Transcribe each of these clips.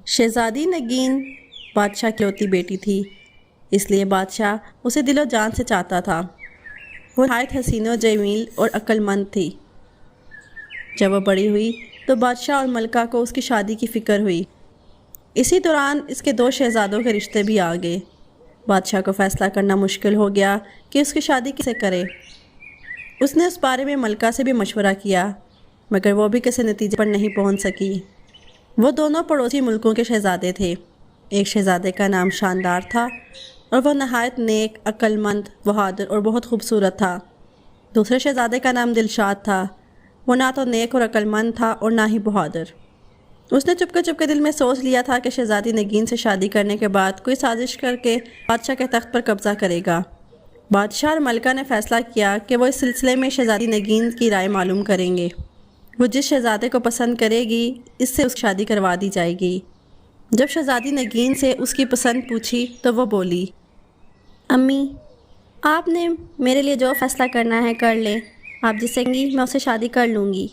شہزادی نگین بادشاہ کی لوتی بیٹی تھی، اس لیے بادشاہ اسے دل و جان سے چاہتا تھا۔ وہ نہایت حسین و جمیل اور عقل مند تھی۔ جب وہ بڑی ہوئی تو بادشاہ اور ملکہ کو اس کی شادی کی فکر ہوئی۔ اسی دوران اس کے 2 شہزادوں کے رشتے بھی آ گئے۔ بادشاہ کو فیصلہ کرنا مشکل ہو گیا کہ اس کی شادی کسے کرے۔ اس نے اس بارے میں ملکہ سے بھی مشورہ کیا، مگر وہ بھی کسی نتیجے پر نہیں پہنچ سکی۔ وہ دونوں پڑوسی ملکوں کے شہزادے تھے۔ ایک شہزادے کا نام شاندار تھا اور وہ نہایت نیک، عقل مند، بہادر اور بہت خوبصورت تھا۔ دوسرے شہزادے کا نام دلشاد تھا۔ وہ نہ تو نیک اور عقل مند تھا اور نہ ہی بہادر۔ اس نے چپ کے دل میں سوچ لیا تھا کہ شہزادی نگین سے شادی کرنے کے بعد کوئی سازش کر کے بادشاہ کے تخت پر قبضہ کرے گا۔ بادشاہ اور ملکہ نے فیصلہ کیا کہ وہ اس سلسلے میں شہزادی نگین کی رائے معلوم کریں گے۔ وہ جس شہزادے کو پسند کرے گی اس سے اس کی شادی کروا دی جائے گی۔ جب شہزادی نگین سے اس کی پسند پوچھی تو وہ بولی، امی، آپ نے میرے لیے جو فیصلہ کرنا ہے کر لیں، آپ جس سے کہیں گی میں اسے شادی کر لوں گی۔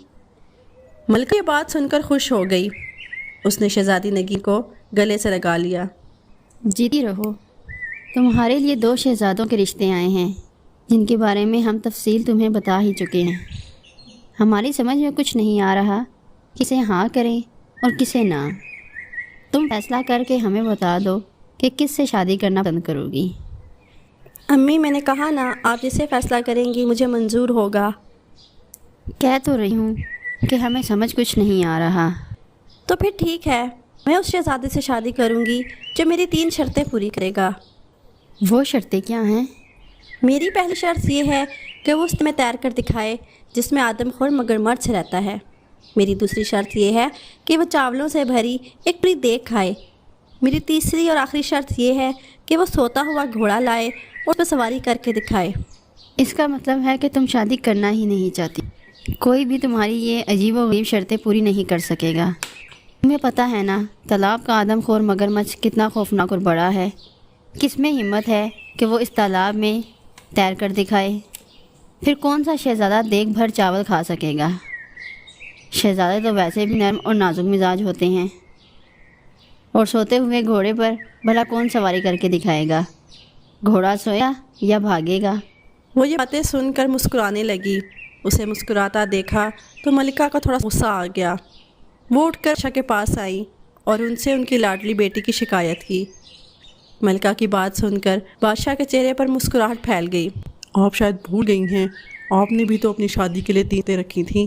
ملکہ یہ بات سن کر خوش ہو گئی۔ اس نے شہزادی نگین کو گلے سے لگا لیا۔ جیتی رہو، تمہارے لیے 2 شہزادوں کے رشتے آئے ہیں جن کے بارے میں ہم تفصیل تمہیں بتا ہی چکے ہیں۔ ہماری سمجھ میں کچھ نہیں آ رہا کسے ہاں کریں اور کسے نہ۔ تم فیصلہ کر کے ہمیں بتا دو کہ کس سے شادی کرنا پسند کرو گی۔ امی، میں نے کہا نا، آپ جسے فیصلہ کریں گی مجھے منظور ہوگا۔ کہہ تو رہی ہوں کہ ہمیں سمجھ کچھ نہیں آ رہا۔ تو پھر ٹھیک ہے، میں اس شہزادے سے شادی کروں گی جو میری 3 شرطیں پوری کرے گا۔ وہ شرطیں کیا ہیں؟ میری پہلی شرط یہ ہے کہ وہ اس میں تیر کر دکھائے جس میں آدم خور مگرمچھ رہتا ہے۔ میری دوسری شرط یہ ہے کہ وہ چاولوں سے بھری ایک بڑی دیگ کھائے۔ میری تیسری اور آخری شرط یہ ہے کہ وہ سوتا ہوا گھوڑا لائے اور اس پہ سواری کر کے دکھائے۔ اس کا مطلب ہے کہ تم شادی کرنا ہی نہیں چاہتی۔ کوئی بھی تمہاری یہ عجیب و غریب شرطیں پوری نہیں کر سکے گا۔ تمہیں پتہ ہے نا تالاب کا آدم خور مگرمچھ کتنا خوفناک اور بڑا ہے۔ کس میں ہمت ہے کہ وہ اس تالاب میں تیر کر دکھائے؟ پھر کون سا شہزادہ دیگ بھر چاول کھا سکے گا؟ شہزادے تو ویسے بھی نرم اور نازک مزاج ہوتے ہیں، اور سوتے ہوئے گھوڑے پر بھلا کون سواری کر کے دکھائے گا؟ گھوڑا سویا یا بھاگے گا؟ وہ یہ باتیں سن کر مسکرانے لگی۔ اسے مسکراتا دیکھا تو ملکہ کو تھوڑا غصہ آ گیا۔ وہ اٹھ کر بادشاہ کے پاس آئی اور ان سے ان کی لاڈلی بیٹی کی شکایت کی۔ ملکہ کی بات سن کر بادشاہ کے چہرے پر مسکراہٹ پھیل گئی۔ آپ شاید بھول گئی ہیں، آپ نے بھی تو اپنی شادی کے لیے 3 شرطیں رکھی تھیں۔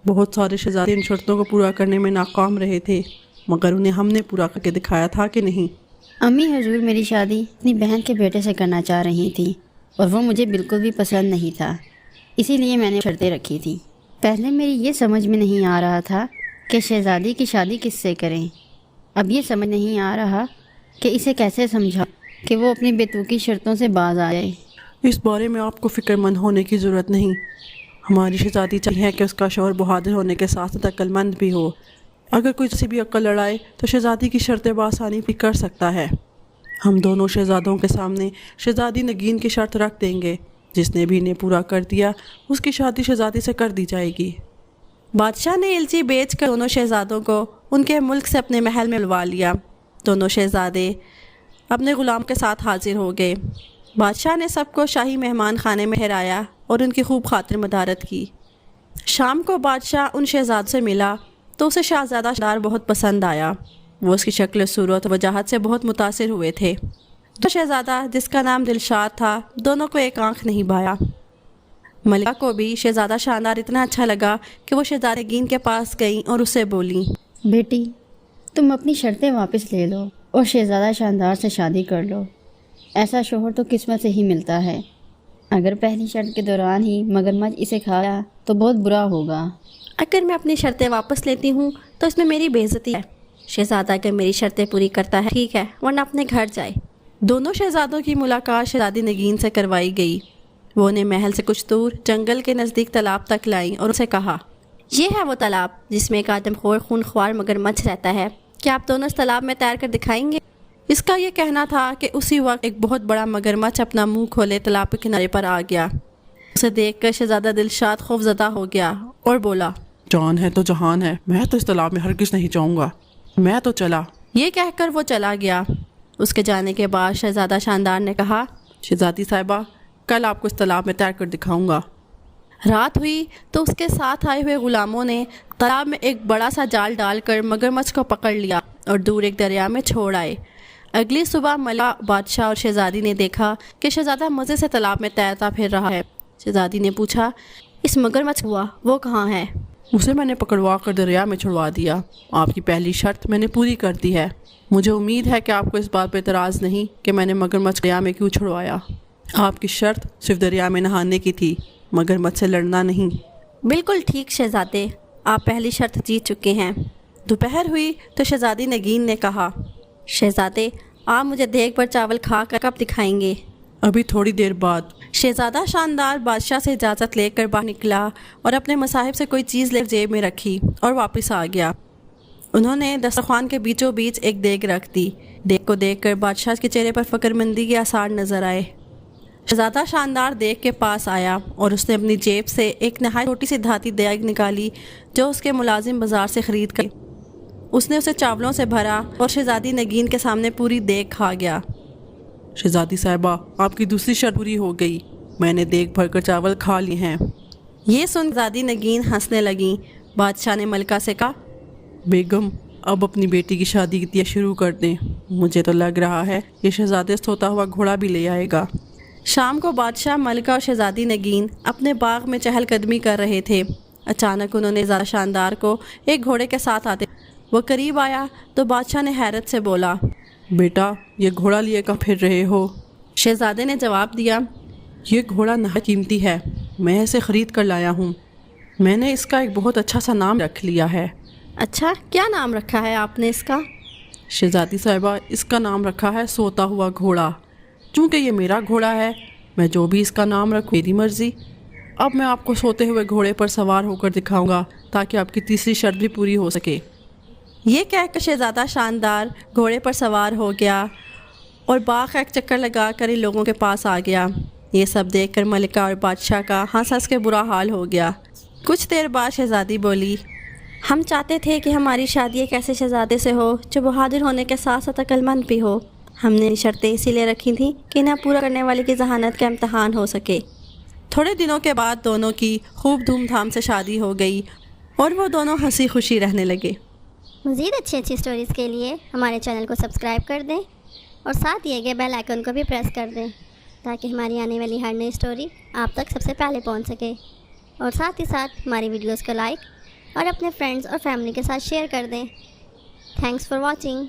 بہت سارے شہزادے ان شرطوں کو پورا کرنے میں ناکام رہے تھے، مگر انہیں ہم نے پورا کر کے دکھایا تھا کہ نہیں؟ امی، حضور میری شادی اپنی بہن کے بیٹے سے کرنا چاہ رہی تھی اور وہ مجھے بالکل بھی پسند نہیں تھا، اسی لیے میں نے شرطیں رکھی تھی۔ پہلے میری یہ سمجھ میں نہیں آ رہا تھا کہ شہزادی کی شادی کس سے کریں۔ اب یہ سمجھ نہیں آ رہا کہ اسے کیسے سمجھا کہ وہ اپنی بیتوکی شرطوں سے باز آ جائے۔ اس بارے میں آپ کو فکر مند ہونے کی ضرورت نہیں۔ ہماری شہزادی چاہیے ہے کہ اس کا شوہر بہادر ہونے کے ساتھ ساتھ عقل مند بھی ہو۔ اگر کوئی سے بھی عقل لڑائے تو شہزادی کی شرطیں بآسانی بھی کر سکتا ہے۔ ہم دونوں شہزادوں کے سامنے شہزادی نگین کی شرط رکھ دیں گے، جس نے بھی انہیں پورا کر دیا اس کی شادی شہزادی سے کر دی جائے گی۔ بادشاہ نے الچی بیچ کر دونوں شہزادوں کو ان کے ملک سے اپنے محل میں بلوا لیا۔ دونوں شہزادے اپنے غلام کے ساتھ حاضر ہو گئے۔ بادشاہ نے سب کو شاہی مہمان خانے میں ٹھہرایا اور ان کی خوب خاطر مدارت کی۔ شام کو بادشاہ ان شہزادوں سے ملا تو اسے شہزادہ شاندار بہت پسند آیا۔ وہ اس کی شکل و صورت و وجاہت سے بہت متاثر ہوئے تھے۔ دو شہزادہ جس کا نام دلشاد تھا، دونوں کو ایک آنکھ نہیں بھایا۔ ملکہ کو بھی شہزادہ شاندار اتنا اچھا لگا کہ وہ شہزادی نگین کے پاس گئیں اور اسے بولیں، بیٹی، تم اپنی شرطیں واپس لے لو اور شہزادہ شاندار سے شادی کر لو۔ ایسا شوہر تو قسمت سے ہی ملتا ہے۔ اگر پہلی شرط کے دوران ہی مگرمچھ اسے کھایا تو بہت برا ہوگا۔ اگر میں اپنی شرطیں واپس لیتی ہوں تو اس میں میری بے عزتی ہے۔ شہزادہ اگر میری شرطیں پوری کرتا ہے ٹھیک ہے، ورنہ اپنے گھر جائے۔ دونوں شہزادوں کی ملاقات شہزادی نگین سے کروائی گئی۔ وہ انہیں محل سے کچھ دور جنگل کے نزدیک تالاب تک لائیں اور اسے کہا، یہ ہے وہ تالاب جس میں ایک آدم خور خون خوار مگرمچھ رہتا ہے۔ کیا آپ دونوں اس تالاب میں تیر کر دکھائیں گے؟ اس کا یہ کہنا تھا کہ اسی وقت ایک بہت بڑا مگرمچھ اپنا منہ کھولے تالاب کے کنارے پر آ گیا۔ اسے دیکھ کر شہزادہ دلشاد خوف زدہ ہو گیا اور بولا، جان ہے تو جہان ہے، میں تو اس تالاب میں ہرگز نہیں جاؤں گا۔ میں تو چلا، یہ کہہ کر وہ چلا گیا۔ اس کے جانے کے بعد شہزادہ شاندار نے کہا، شہزادی صاحبہ، کل آپ کو اس تالاب میں تیر کر دکھاؤں گا۔ رات ہوئی تو اس کے ساتھ آئے ہوئے غلاموں نے تالاب میں ایک بڑا سا جال ڈال کر مگرمچھ کو پکڑ لیا اور دور ایک دریا میں چھوڑ آئے۔ اگلی صبح ملکہ، بادشاہ اور شہزادی نے دیکھا کہ شہزادہ مزے سے تالاب میں تیرتا پھر رہا ہے۔ شہزادی نے پوچھا، اس مگرمچھ ہوا وہ کہاں ہے؟ اسے میں نے پکڑوا کر دریا میں چھڑوا دیا۔ آپ کی پہلی شرط میں نے پوری کر دی ہے۔ مجھے امید ہے کہ آپ کو اس بات پہ اعتراض نہیں کہ میں نے مگرمچھ دریا میں کیوں چھڑوایا۔ آپ کی شرط صرف دریا میں نہانے کی تھی، مگرمچھ سے لڑنا نہیں۔ بالکل ٹھیک شہزادے، آپ پہلی شرط جیت چکے ہیں۔ دوپہر ہوئی تو شہزادی نگین نے کہا، شہزادے آپ مجھے دیگ پر چاول کھا کر کب دکھائیں گے؟ ابھی تھوڑی دیر بعد۔ شہزادہ شاندار بادشاہ سے اجازت لے کر باہر نکلا اور اپنے مصاحب سے کوئی چیز لے جیب میں رکھی اور واپس آ گیا۔ انہوں نے دسترخوان کے بیچوں بیچ ایک دیگ رکھ دی۔ دیگ کو دیکھ کر بادشاہ کے چہرے پر فکر مندی کے آثار نظر آئے۔ شہزادہ شاندار دیگ کے پاس آیا اور اس نے اپنی جیب سے ایک نہایت چھوٹی سی دھاتی دیگ نکالی جو اس کے ملازم بازار سے خرید کر اس نے اسے چاولوں سے بھرا اور شہزادی نگین کے سامنے پوری دیگ کھا گیا۔ شہزادی صاحبہ، آپ کی دوسری شرط پوری ہو گئی، میں نے دیگ بھر کر چاول کھا لیے ہیں۔ یہ سن شہزادی نگین ہنسنے لگیں۔ بادشاہ نے ملکہ سے کہا، بیگم اب اپنی بیٹی کی شادی کی تیاری شروع کر دیں۔ مجھے تو لگ رہا ہے یہ شہزادے سوتا ہوا گھوڑا بھی لے آئے گا۔ شام کو بادشاہ، ملکہ اور شہزادی نگین اپنے باغ میں چہل قدمی کر رہے تھے۔ اچانک انہوں نے شہزادہ شاندار کو ایک گھوڑے کے ساتھ آتے وہ قریب آیا تو بادشاہ نے حیرت سے بولا، بیٹا یہ گھوڑا لیے کہاں پھر رہے ہو؟ شہزادے نے جواب دیا، یہ گھوڑا نہایت قیمتی ہے، میں اسے خرید کر لایا ہوں۔ میں نے اس کا ایک بہت اچھا سا نام رکھ لیا ہے۔ اچھا، کیا نام رکھا ہے آپ نے اس کا؟ شہزادی صاحبہ، اس کا نام رکھا ہے سوتا ہوا گھوڑا۔ چونکہ یہ میرا گھوڑا ہے، میں جو بھی اس کا نام رکھوں میری مرضی۔ اب میں آپ کو سوتے ہوئے گھوڑے پر سوار ہو کر دکھاؤں گا تاکہ آپ کی تیسری شرط بھی پوری ہو سکے۔ یہ کہہ کر شہزادہ شاندار گھوڑے پر سوار ہو گیا اور باغ کا ایک چکر لگا کر ان لوگوں کے پاس آ گیا۔ یہ سب دیکھ کر ملکہ اور بادشاہ کا ہنس ہنس کے برا حال ہو گیا۔ کچھ دیر بعد شہزادی بولی، ہم چاہتے تھے کہ ہماری شادی ایک ایسے شہزادے سے ہو جو بہادر ہونے کے ساتھ ساتھ عقل مند بھی ہو۔ ہم نے شرطیں اسی لیے رکھی تھیں کہ انہیں پورا کرنے والے کی ذہانت کا امتحان ہو سکے۔ تھوڑے دنوں کے بعد دونوں کی خوب دھوم دھام سے شادی ہو گئی اور وہ دونوں ہنسی خوشی رہنے لگے۔ مزید اچھی اسٹوریز کے لیے ہمارے چینل کو سبسکرائب کر دیں اور ساتھ یہ کہ بیل آئیکن کو بھی پریس کر دیں تاکہ ہماری آنے والی ہر نئی اسٹوری آپ تک سب سے پہلے پہنچ سکے، اور ساتھ ہی ساتھ ہماری ویڈیوز کو لائک اور اپنے فرینڈز اور فیملی کے ساتھ شیئر کر دیں۔ Thanks for watching.